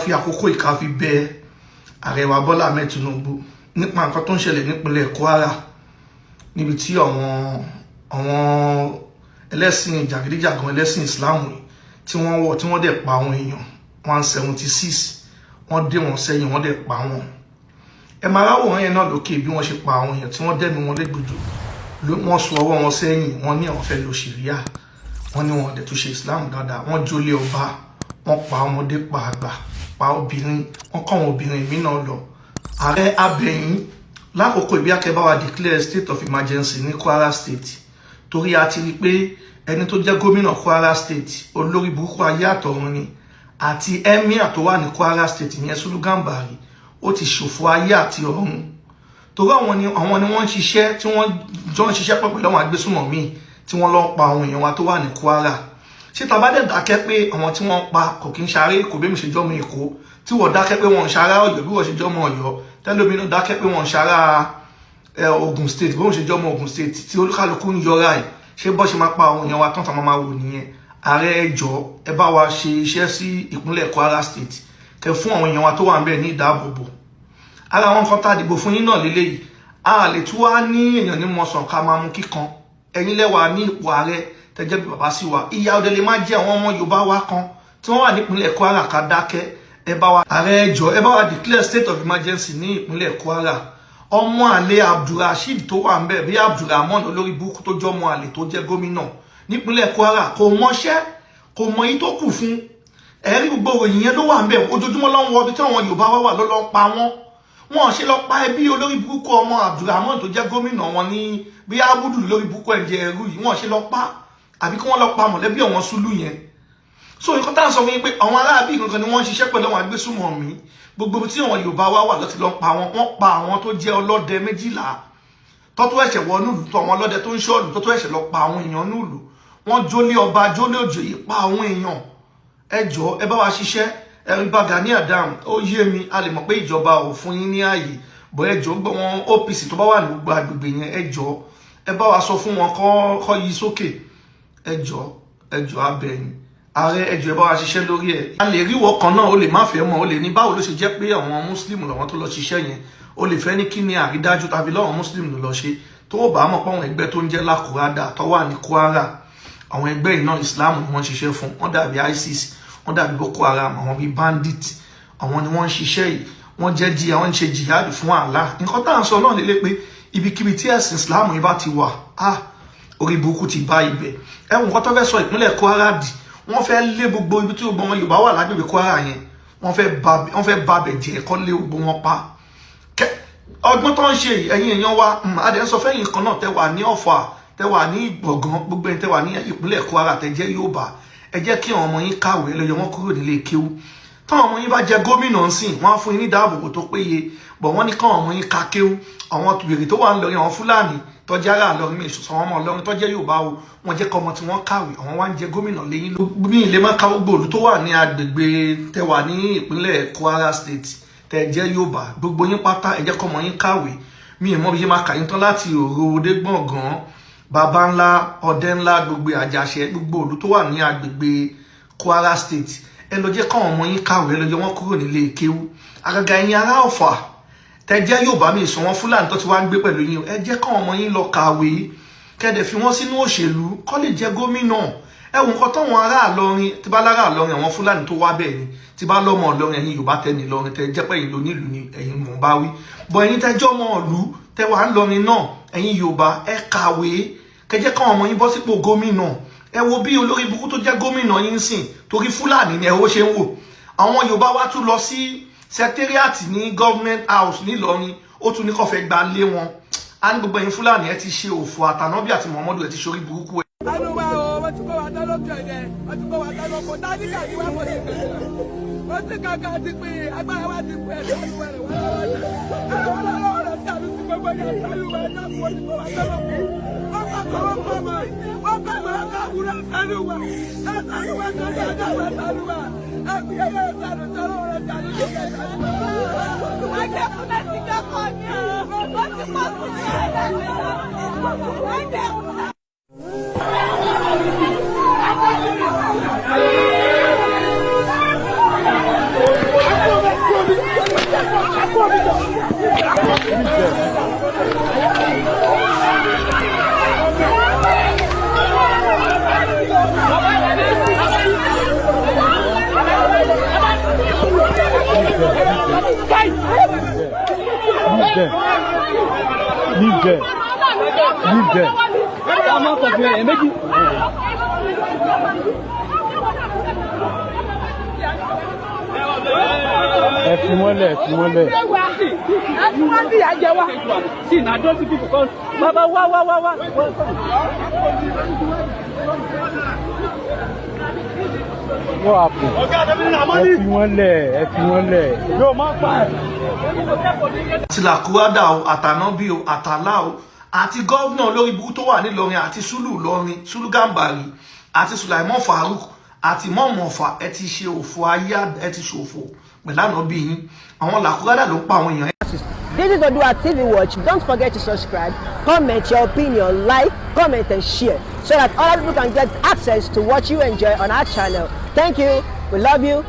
fi àkókò ìka fi bẹ ààrẹ wa Bọ́lá Ahmed Tinubu nípa nǹkan tó ń ṣẹlẹ̀ nípínlẹ̀ Kwara níbi tí àwọn ẹlẹ́sìn jàgídíjàgan ẹlẹ́sìn Islam tí wọ́n dẹ̀ pa àwọn èèyàn 176 wọ́n dé wọn sẹ́yìn wọ́n dẹ̀ pa wọn. Ẹ máa ráwòrán yẹn náà lókè bí wọ́n ṣe pa àwọn èèyàn tí wọ́n dẹ̀mí wọn légbodò wọ́n sọ ọwọ́ wọn sẹ́yìn wọ́n ní àwọn fẹ́ lo ṣìríà wọ́n ní wọn dẹ̀ tún ṣe Islam dáadáa wọ́n jólé ọba wọ́n pa ọmọdé pa àgbà pa obìnrin wọ́n kọ́ àwọn obìnrin mí náà lọ. Ààrẹ abẹ̀yìn lákòókò ìbí akẹ́báwa declare state of emergency ní Kwara state torí a ti rí pé ẹni tó jẹ́ gómìnà Kwara state olórí burúkú ayé àtọ̀run ni àti emir tó wà ní Kwara state yẹn Sulu Gambari ó ti ṣòfò ayé àti ọ̀run torí àwọn ni wọ́n ń ṣiṣẹ́ tí wọ́n jọ ń ṣiṣẹ́ pẹ̀lú àwọn agbésùnmọ̀mí tí wọ́n lọ pa àwọn èèyàn wa tó wà ní Kwara. Ṣé tá bá dẹ̀ dákẹ́ pé àwọn tí wọ́n pa kò kí ń ṣaré Èkó bí mi ṣe jọ́mọ Èkó tí wọ́n dákẹ́ pé wọ́n ń ṣará Ọ̀yọ́ bí wọ́n ṣe jọ́mọ Ọ̀yọ́ tẹ́lómìnà dákẹ́ pé wọ́n ń ṣará Ogun state bí wọ́n ṣe jọ́mọ Ogun state tí olúkálukú ń yọra ẹ̀ ṣé bọ́ ṣe máa pa àwọn èèyàn wa tán tá máa wò nìyẹn. Ààrẹ ẹ jọ̀ọ́ ẹ bá wa ṣe iṣẹ́ sí ìpínlẹ̀ Kwara state kẹ́ fún àwọn èèyàn wa tó wà ń bẹ̀ ní ìdáàbòbò. Ara àwọn kan tá a dìbò fún yín náà lélẹ́yìí a lè tún wá ní èèyàn ní mọ̀sán ká máa mú kíkan ẹ̀yin lẹ́wà ní ipò ààrẹ tẹ́jẹ́ bí bàbá sí wa ìyá ọdẹ lè má jẹ́ àwọn ọmọ Yorùbá wa kan tí wọ́n wà nípínlẹ̀ Kwara ká dákẹ́ ẹ bá wa. Ààrẹ ẹ jọ̀ọ́ ẹ bá wa declare state of emergency ní ìpínlẹ̀ Kwara. Ọmọ àlè Abdulrasheed tó wà ń bẹ̀ bí Abdulrahman olórí burúkú tó jẹ́ ọmọ àlè tó jẹ́ gómìnà nípínlẹ̀ Kwara kò mọṣẹ́ kò mọ èyí tó kù fún ẹ̀rí gbogbo ìròyìn yẹn ló wà ń bẹ̀ ojoojúmọ́ lọ́wọ́ ibi tí àwọn Yorùbá wà ló lọ́ pa wọ́n ṣe lọ pa ẹbí olórí burúkú ọmọ Abdulrahman tó jẹ́ gómìnà wọn ní bí abudu lórí burúkú ẹ̀jẹ̀ ẹrú yìí wọ́n ṣe lọ pa àbí kí wọ́n lọ pa mọ̀lẹ́bí àwọn Sùlù yẹn. So nǹkan tá à ń sọ fún yín pé àwọn aráàbí kankan ni wọ́n ń ṣiṣẹ́ pẹ̀lú àwọn agbésùnmọ̀mí gbogbo tí àwọn Yorùbá wà lọ́ti lọ pa wọ́n pa àwọn tó jẹ́ ọlọ́dẹ 12 tọ́tọ́ ẹ̀ṣẹ̀ wọ núùlù tó àwọn ọlọ́dẹ tó ń ṣọ́ọ̀lù tọ́tọ́ ẹ̀ṣẹ̀ lọ pa àwọn èèyàn núùlù wọ́n jólé ọba jólé òjòyè pa àwọn èèyàn. Ẹ jọ̀ọ́ ẹ bá wa ṣiṣẹ́ ẹ̀rí bá Gani Adams ó yé mi a lè mọ̀ pé ìjọba ò fún yín ní ààyè bọ́ ẹ jọ̀ọ́ gbọ́ wọn OPC tó bá wà ní gbogbo agbègbè yẹn ẹ jọ̀ọ́ ẹ bá wa sọ fún wọn kọ́ yí sókè ẹ jọ̀ọ́ abẹ́yìn. Ààrẹ ẹ jọ̀ọ́ ẹ bá wa ṣiṣẹ́ lórí ẹ̀. A lè rí ìwọ kan náà ó lè má fẹ́ mọ̀ ó lè ní báwo ló ṣe jẹ́ pé àwọn Muslim lọ́wọ́ tó lọ ṣiṣẹ́ yẹn ó lè fẹ́ ní kí ni àrídájú tàbí lọ́wọ́ Muslim ló lọ ṣe tó o bá mọ̀ pé àwọn ẹgbẹ́ tó ń jẹ́ Lákùrádà tó wà ní Kwara àwọn ẹgbẹ́ iná Islam ni wọ́n ṣiṣẹ́ fún wọ́n dàbí ISIS wọ́n dàbí Boko Haram àwọn bíi bandit àwọn ni wọ́n ń ṣiṣẹ́ yìí wọ́n jẹ́ àwọn ń ṣe jihad fún Allah. Nǹkan tá à ń sọ náà lélẹ́ pé ibikíbi tí ẹ̀sìn Islam yìí bá ti wà orí burúkú ti bá ibẹ̀. Ẹ̀wọ̀n nǹkan tó fẹ́ sọ ìpínlẹ̀ Kwara dì wọ́n fẹ́ lé gbogbo ibi tí gbogbo wọn Yorùbá wà lágbègbè Kwara yẹn wọ́n fẹ́ ba bẹ̀ jẹ́ kọ́ lé gbogbo wọn pa. Ọgbọ́n tó ń ṣe ẹ̀yin èèyàn wa adẹ̀ ń sọ fẹ́yìn kan náà tẹ́ wà ní Ọ̀fà tẹ́ wà ní Ìgbọ̀ngàn gbogbo ẹni tẹ́ wà ní ìpínlẹ̀ Kwara tẹ́ jẹ́ Yorùbá ẹ jẹ́ kí àwọn ọmọ yín kàwé lọ́yọ̀ wọn kúrò nílé kéwú. Táwọn ọmọ yín bá jẹ gómìnà ńsìn wọ́n á fún yín ní ìdáàbòbò tó péye bọ̀ wọ́n ní káwọn ọmọ yín ka kéwú. Àwọn tùbìrì tó wà ń lọrin àwọn Fúlàní tọ́jú ara lọrin mi ìṣòṣò àwọn ọmọ ọlọrin tọ́jú Yorùbá o wọ́n jẹ́ kọ́ ọmọ tí wọ́n kàwé àwọn wá ń jẹ gómìnà lẹ́yìn ní ilé máa ka gbogbo òlu tó wà ní agbègbè tẹ́ wà ní ìpínlẹ̀ Kwara state tẹ́ jẹ́ Yorùbá gbogbo yín pátá ẹ jẹ́ kọ́ ọmọ yín kàwé. Mi ì mọ̀ bí ṣe máa kà yín tán láti Òro dé Gbọ̀ngàn Baba ńlá Ọdẹ ńlá gbogbo Àjàṣẹ gbogbo òlu tó wà ní agbègbè Kwara state ẹ lọ jẹ́ káwọn ọmọ yín kàwé lọ jẹ́ wọ́n kúrò nílé kéwú. Àgàgà ẹ̀yin ará Ọ̀fà tẹ́ jẹ́ Yorùbá mi sọ wọn Fúlàní tó ti wá ń gbé pẹ̀lú yín ẹ jẹ́ káwọn ọmọ yín lọ kàwé kẹ́dẹ̀ fi wọ́n sínú òṣèlú kó lè jẹ́ gómìnà. Ẹ̀wọ̀n kan táwọn ará Ìlọrin tí bá lára Ìlọrin àwọn Fúlàní tó wá bẹ́ẹ̀ ni tí bá lọ́mọ Ìlọrin ẹ̀yin Yorùbá tẹ́ ní Ìlọrin tẹ́ jẹ́ pé ẹ̀yin ló nílùú ni ẹ̀yin mọ̀ bá wí bọ̀ ẹ̀yin tẹ́ jọ́ ọmọ ìlú tẹ́ wà ń Ìlọrin náà ẹ̀yin Yorùbá ẹ kàwé kẹjẹ́ káwọn ọmọ yín bọ́ sípò gómìnà. Ẹ wo bí olórí burúkú tó jẹ́ gómìnà yín sìn torí Fúlàní ni ẹ̀wọ́ ṣe ń wò. Àwọn Yorùbá wá tún lọ sí secretariat ní government house nílọrin ó tún ní kó fẹ́ gba lé wọn. A ní gbogbo ẹ̀yin Fúlàní ẹ ti ṣe òfò àtànábì àti Muhammadu ẹ ti ṣorí burúkú ẹ. Àlùwà o, wọ́n ti kó wa dá lókè ẹ̀dẹ̀, wọ́n ti kó wa dá lóko, dání kàdí wá mọ̀ nígbà. Wọ́n ti kàkà ti pín agbára wa ti pín ẹ̀dá àlùwà rẹ̀ wọ́n lọ́wọ́ rẹ̀. Àwọn ọlọ́wọ́ rẹ̀ sí àlù sí gbogbo ẹ̀dá àlùwà rẹ̀ náà wọ́n ti kó wa dá lóko. Wọ́n bá kọ́ wọ́n kọ́ mọ́, wọ́n bá mọ́ ká wúrà sálùwà. Sálùwà kan bá dá wà sálùwà. Àgbéyẹ̀ sálù sálù rẹ̀ sálù rẹ̀ sálùwà. Wọ́n jẹ́ fún ẹ̀sìn kẹ́kọ̀ọ́ ni wọ́n ti pọ̀ sí ẹ̀dá wọ́n jẹ́ fún Leave there. See, now don't people come. Baba, wah. What happened? Yo, my bad. Àti làkúrádà o, àtànábí o, àtàlá o, àti gọ́ọ̀nà olórí burúkú tó wà nílọrin, àti Sùlù lọrin, Sùlù Gàmbàrí, àti Sùlàìmọ́ Fàrúk, àti mọ́mọ́fà, ẹ ti ṣe òfò ayé, ẹ ti ṣòfò pẹ̀lánà bí yín. Àwọn làkúrádà ló pa àwọn èèyàn. This is Oòduà TV Watch. Don't forget to subscribe, comment your opinion, like, comment and share so that other people can get access to what you enjoy on our channel. Thank you. We love you.